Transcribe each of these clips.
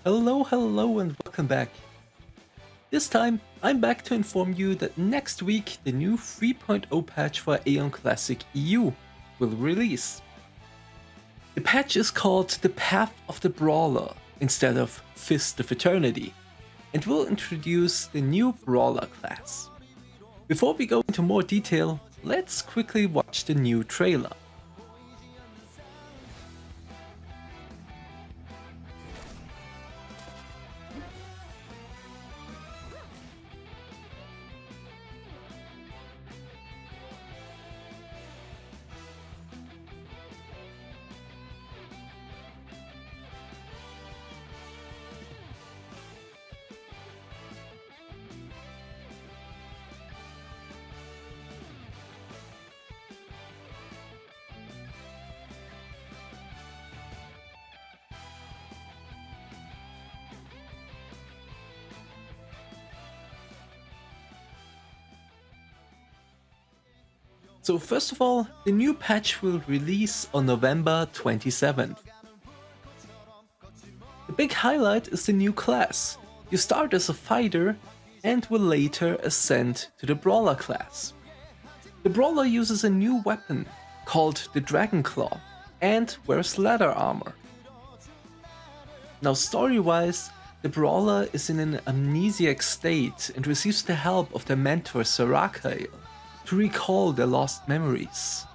Hello and welcome back. This time, I'm back to inform you that next week the new 3.0 patch for Aion Classic EU will release. The patch is called the Path of the Brawler instead of Fist of Eternity, and will introduce the new Brawler class. Before we go into more detail, let's quickly watch the new trailer. So first of all, the new patch will release on November 27th. The big highlight is the new class. You start as a fighter and will later ascend to the Brawler class. The Brawler uses a new weapon called the Dragon Claw and wears leather armor. Now story-wise, the Brawler is in an amnesiac state and receives the help of their mentor Sarakael to recall their lost memories.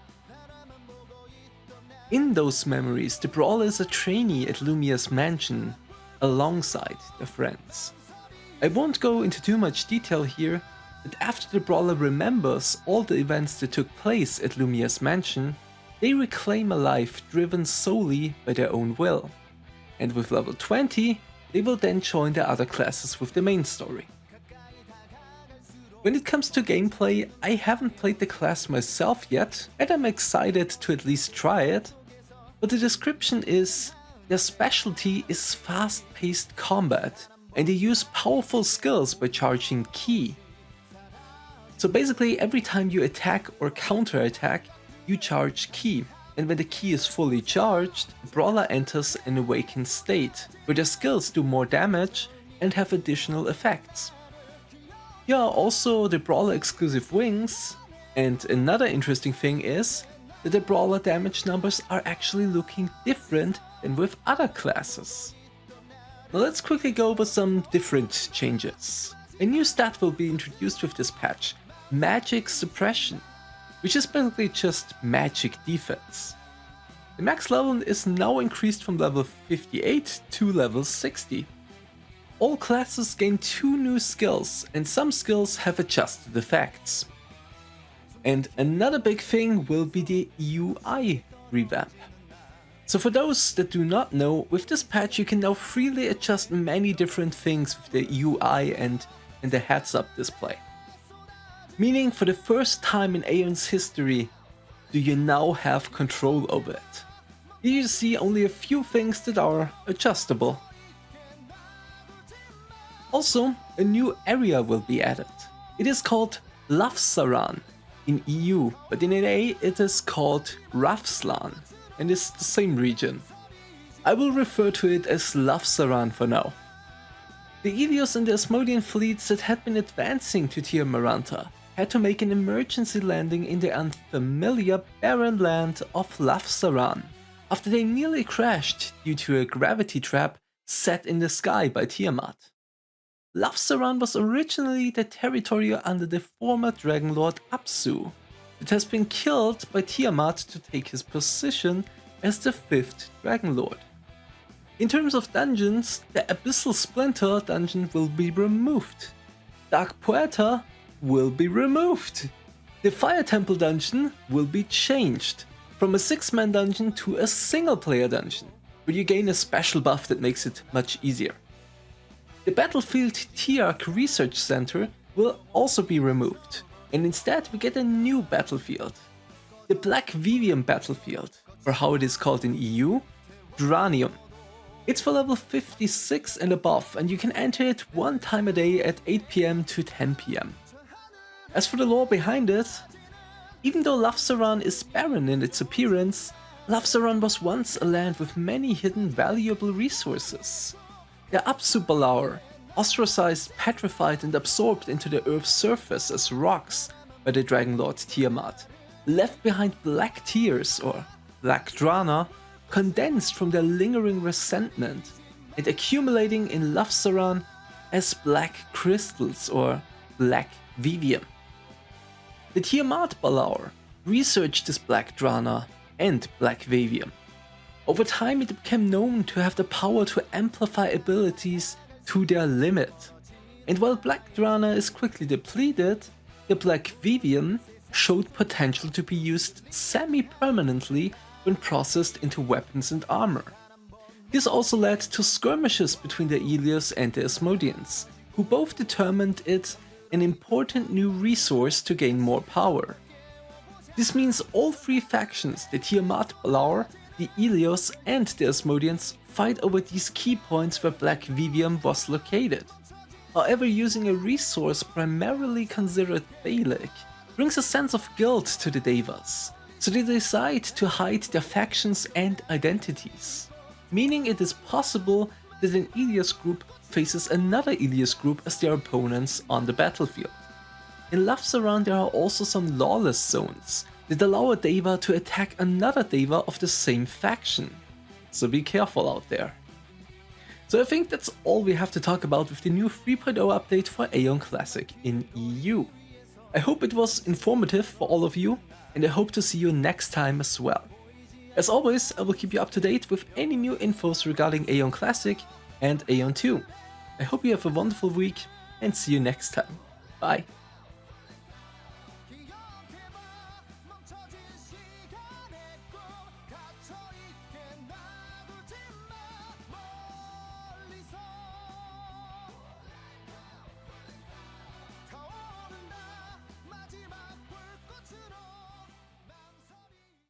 In those memories, the Brawler is a trainee at Lumia's mansion alongside their friends. I won't go into too much detail here, but after the Brawler remembers all the events that took place at Lumia's mansion, they reclaim a life driven solely by their own will. And with level 20, they will then join the other classes with the main story. When it comes to gameplay, I haven't played the class myself yet, and I'm excited to at least try it, but the description is their specialty is fast-paced combat, and they use powerful skills by charging ki. So basically every time you attack or counter-attack, you charge ki, and when the ki is fully charged, the Brawler enters an awakened state, where their skills do more damage and have additional effects. Here are also the Brawler exclusive wings, and another interesting thing is that the Brawler damage numbers are actually looking different than with other classes. Now let's quickly go over some different changes. A new stat will be introduced with this patch, Magic Suppression, which is basically just magic defense. The max level is now increased from level 58 to level 60. All classes gain 2 new skills, and some skills have adjusted effects. And another big thing will be the UI revamp. So for those that do not know, with this patch you can now freely adjust many different things with the UI and the heads-up display. Meaning for the first time in Aeon's history, do you now have control over it. Here you see only a few things that are adjustable. Also, a new area will be added. It is called Laran in EU, but in NA it is called Rafslan, and is the same region. I will refer to it as Laran for now. The Ilios and the Asmodean fleets that had been advancing to Tir Maranta had to make an emergency landing in the unfamiliar barren land of Laran, after they nearly crashed due to a gravity trap set in the sky by Tiamat. Laran was originally the territory under the former Dragon Lord Apsu, that has been killed by Tiamat to take his position as the 5th Dragon Lord. In terms of dungeons, the Abyssal Splinter dungeon will be removed. Dark Puerta will be removed. The Fire Temple dungeon will be changed from a 6-man dungeon to a single-player dungeon, where you gain a special buff that makes it much easier. The Battlefield Tiark Research Center will also be removed, and instead we get a new battlefield. The Black Vivian Battlefield, or how it is called in EU, Dranium. It's for level 56 and above, and you can enter it 1 time a day at 8 PM to 10 PM. As for the lore behind it, even though Laran is barren in its appearance, Laran was once a land with many hidden valuable resources. Their Absu-Brawler, ostracized, petrified and absorbed into the Earth's surface as rocks by the Dragon Lord Tiamat, left behind black tears or black drana, condensed from their lingering resentment and accumulating in Laran as black crystals or black vivium. The Tiamat Brawler researched this black drana and black vivium. Over time it became known to have the power to amplify abilities to their limit. And while black drana is quickly depleted, the black vivium showed potential to be used semi-permanently when processed into weapons and armor. This also led to skirmishes between the Aelios and the Asmodeans, who both determined it an important new resource to gain more power. This means all three factions, the Tiamat Brawler, the Aelios and the Asmodeans, fight over these key points where black vivium was located. However, using a resource primarily considered Balic brings a sense of guilt to the Devas, so they decide to hide their factions and identities, meaning it is possible that an Aelios group faces another Aelios group as their opponents on the battlefield. In Laran there are also some lawless zones that allow a Deva to attack another Deva of the same faction, so be careful out there. So I think that's all we have to talk about with the new 3.0 update for Aion Classic in EU. I hope it was informative for all of you, and I hope to see you next time as well. As always, I will keep you up to date with any new infos regarding Aion Classic and Aion 2. I hope you have a wonderful week and see you next time. Bye!